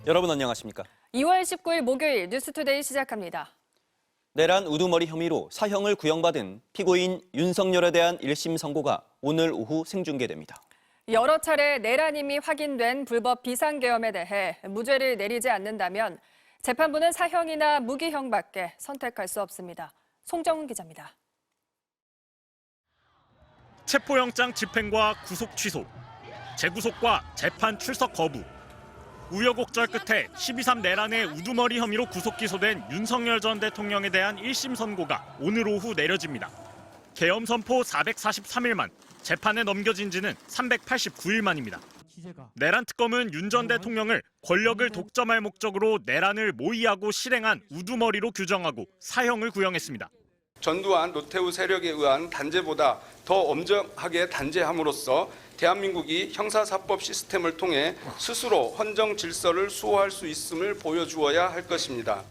여러분 안녕하십니까? 2월 19일 목요일 뉴스투데이 시작합니다. 내란 우두머리 혐의로 사형을 구형받은 피고인 윤석열에 대한 1심 선고가 오늘 오후 생중계됩니다. 여러 차례 내란임이 확인된 불법 비상계엄에 대해 무죄를 내리지 않는다면 재판부는 사형이나 무기형밖에 선택할 수 없습니다. 송정훈 기자입니다. 체포영장 집행과 구속 취소, 재구속과 재판 출석 거부. 우여곡절 끝에 12.3 내란의 우두머리 혐의로 구속 기소된 윤석열 전 대통령에 대한 1심 선고가 오늘 오후 내려집니다. 계엄 선포 443일 만, 재판에 넘겨진 지는 389일 만입니다. 내란 특검은 윤 전 대통령을 권력을 독점할 목적으로 내란을 모의하고 실행한 우두머리로 규정하고 사형을 구형했습니다. 전두환, 노태우 세력에 의한 단죄보다 더 엄정하게 단죄함으로써 대한민국이 형사사법 시스템을 통해 스스로 헌정 질서를 수호할 수 있음을 보여주어야 할 것입니다.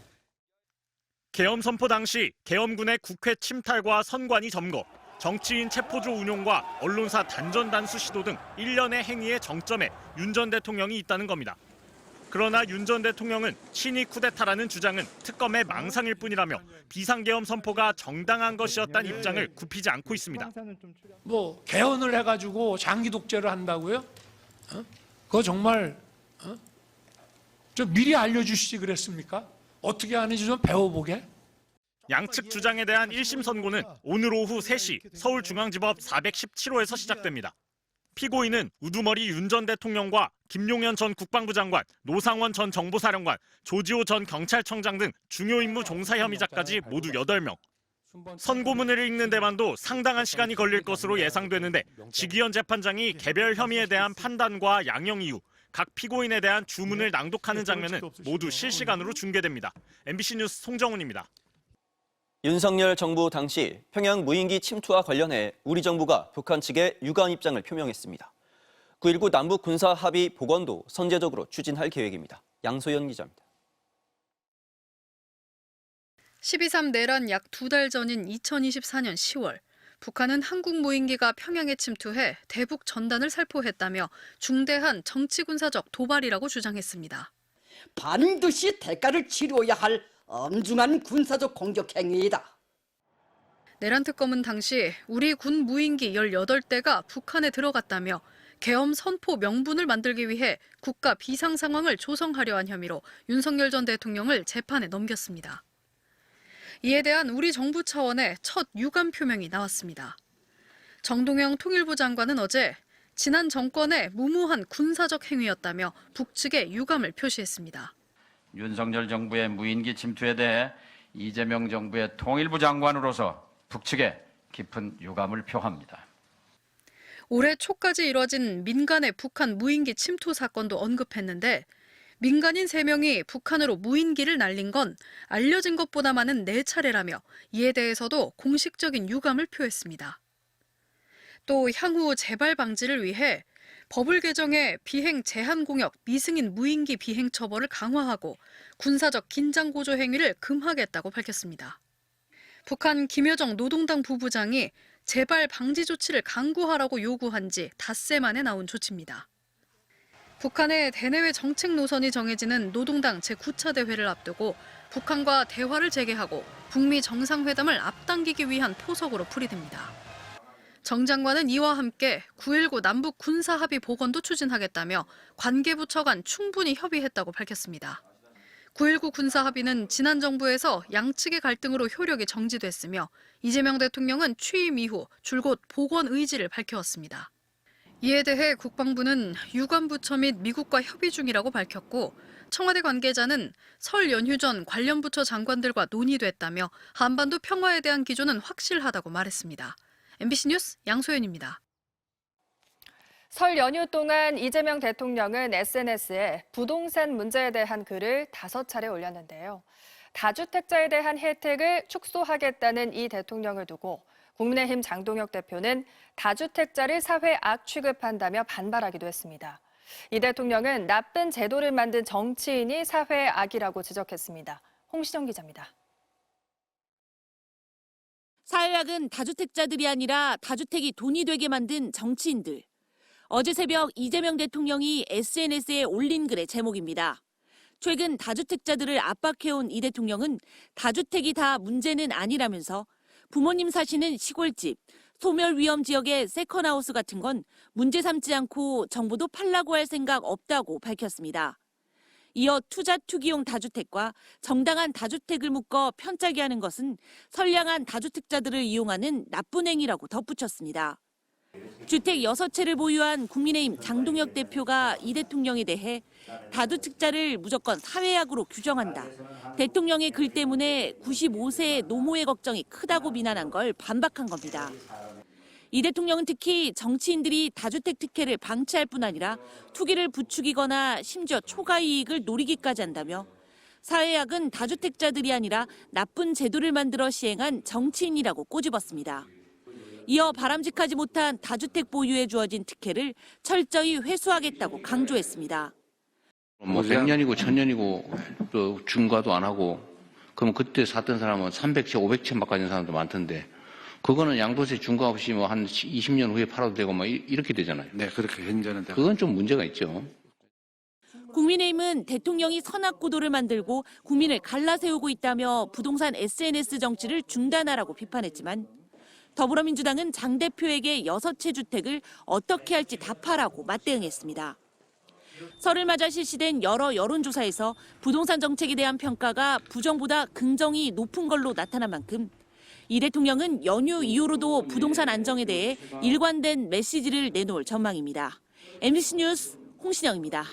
계엄 선포 당시 계엄군의 국회 침탈과 선관위 점거, 정치인 체포조 운용과 언론사 단전단수 시도 등 일련의 행위의 정점에 윤 전 대통령이 있다는 겁니다. 그러나 윤 전 대통령은 친위 쿠데타라는 주장은 특검의 망상일 뿐이라며 비상계엄 선포가 정당한 것이었다는 입장을 굽히지 않고 있습니다. 개헌을 해가지고 장기 독재를 한다고요? 그거 정말 좀 미리 알려주시지 그랬습니까? 어떻게 하는지 좀 배워보게. 양측 주장에 대한 1심 선고는 오늘 오후 3시 서울중앙지법 417호에서 시작됩니다. 피고인은 우두머리 윤 전 대통령과 김용현 전 국방부 장관, 노상원 전 정보사령관, 조지호 전 경찰청장 등 중요 임무 종사 혐의자까지 모두 8명. 선고문을 읽는 데만도 상당한 시간이 걸릴 것으로 예상되는데 지기현 재판장이 개별 혐의에 대한 판단과 양형 이유, 각 피고인에 대한 주문을 낭독하는 장면은 모두 실시간으로 중계됩니다. MBC 뉴스 송정훈입니다. 윤석열 정부 당시 평양 무인기 침투와 관련해 우리 정부가 북한 측에 유감 입장을 표명했습니다. 9.19 남북 군사 합의 복원도 선제적으로 추진할 계획입니다. 양소연 기자입니다. 12.3 내란 약 2달 전인 2024년 10월, 북한은 한국 무인기가 평양에 침투해 대북 전단을 살포했다며 중대한 정치군사적 도발이라고 주장했습니다. 반드시 대가를 치러야 할 엄중한 군사적 공격 행위이다. 내란 특검은 당시 우리 군 무인기 18대가 북한에 들어갔다며 계엄 선포 명분을 만들기 위해 국가 비상 상황을 조성하려 한 혐의로 윤석열 전 대통령을 재판에 넘겼습니다. 이에 대한 우리 정부 차원의 첫 유감 표명이 나왔습니다. 정동영 통일부 장관은 어제 지난 정권의 무모한 군사적 행위였다며 북측에 유감을 표시했습니다. 윤석열 정부의 무인기 침투에 대해 이재명 정부의 통일부 장관으로서 북측에 깊은 유감을 표합니다. 올해 초까지 이뤄진 민간의 북한 무인기 침투 사건도 언급했는데 민간인 3명이 북한으로 무인기를 날린 건 알려진 것보다 많은 4차례라며 이에 대해서도 공식적인 유감을 표했습니다. 또 향후 재발 방지를 위해 법을 개정해 비행 제한 공역 미승인 무인기 비행 처벌을 강화하고 군사적 긴장 고조 행위를 금하겠다고 밝혔습니다. 북한 김여정 노동당 부부장이 재발 방지 조치를 강구하라고 요구한 지 닷새 만에 나온 조치입니다. 북한의 대내외 정책 노선이 정해지는 노동당 제9차 대회를 앞두고 북한과 대화를 재개하고 북미 정상회담을 앞당기기 위한 포석으로 풀이됩니다. 정 장관은 이와 함께 9.19 남북 군사 합의 복원도 추진하겠다며 관계부처 간 충분히 협의했다고 밝혔습니다. 9.19 군사 합의는 지난 정부에서 양측의 갈등으로 효력이 정지됐으며 이재명 대통령은 취임 이후 줄곧 복원 의지를 밝혀왔습니다. 이에 대해 국방부는 유관부처 및 미국과 협의 중이라고 밝혔고 청와대 관계자는 설 연휴 전 관련 부처 장관들과 논의됐다며 한반도 평화에 대한 기조는 확실하다고 말했습니다. MBC 뉴스 양소연입니다. 설 연휴 동안 이재명 대통령은 SNS에 부동산 문제에 대한 글을 5차례 올렸는데요. 다주택자에 대한 혜택을 축소하겠다는 이 대통령을 두고 국민의힘 장동혁 대표는 다주택자를 사회 악 취급한다며 반발하기도 했습니다. 이 대통령은 나쁜 제도를 만든 정치인이 사회 악이라고 지적했습니다. 홍시정 기자입니다. 사회악은 다주택자들이 아니라 다주택이 돈이 되게 만든 정치인들. 어제 새벽 이재명 대통령이 SNS에 올린 글의 제목입니다. 최근 다주택자들을 압박해온 이 대통령은 다주택이 다 문제는 아니라면서 부모님 사시는 시골집, 소멸 위험 지역의 세컨하우스 같은 건 문제 삼지 않고 정부도 팔라고 할 생각 없다고 밝혔습니다. 이어 투자 투기용 다주택과 정당한 다주택을 묶어 편짜게 하는 것은 선량한 다주택자들을 이용하는 나쁜 행위라고 덧붙였습니다. 주택 6채를 보유한 국민의힘 장동혁 대표가 이 대통령에 대해 다주택자를 무조건 사회악으로 규정한다. 대통령의 글 때문에 95세의 노모의 걱정이 크다고 비난한 걸 반박한 겁니다. 이 대통령은 특히 정치인들이 다주택 특혜를 방치할 뿐 아니라 투기를 부추기거나 심지어 초과 이익을 노리기까지 한다며 사회악은 다주택자들이 아니라 나쁜 제도를 만들어 시행한 정치인이라고 꼬집었습니다. 이어 바람직하지 못한 다주택 보유에 주어진 특혜를 철저히 회수하겠다고 강조했습니다. 뭐 100년이고 1000년이고 또 중과도 안 하고 그럼 그때 샀던 사람은 300채, 500채 바꿔준 사람도 많던데 그거는 양도세 중과 없이 뭐 한 20년 후에 팔아도 되고 뭐 이렇게 되잖아요. 네, 그렇게 현재는 그건 좀 문제가 있죠. 국민의힘은 대통령이 선악구도를 만들고 국민을 갈라세우고 있다며 부동산 SNS 정치를 중단하라고 비판했지만 더불어민주당은 장 대표에게 6채 주택을 어떻게 할지 답하라고 맞대응했습니다. 설을 맞아 실시된 여러 여론조사에서 부동산 정책에 대한 평가가 부정보다 긍정이 높은 걸로 나타난 만큼 이 대통령은 연휴 이후로도 부동산 안정에 대해 일관된 메시지를 내놓을 전망입니다. MBC 뉴스 홍신영입니다.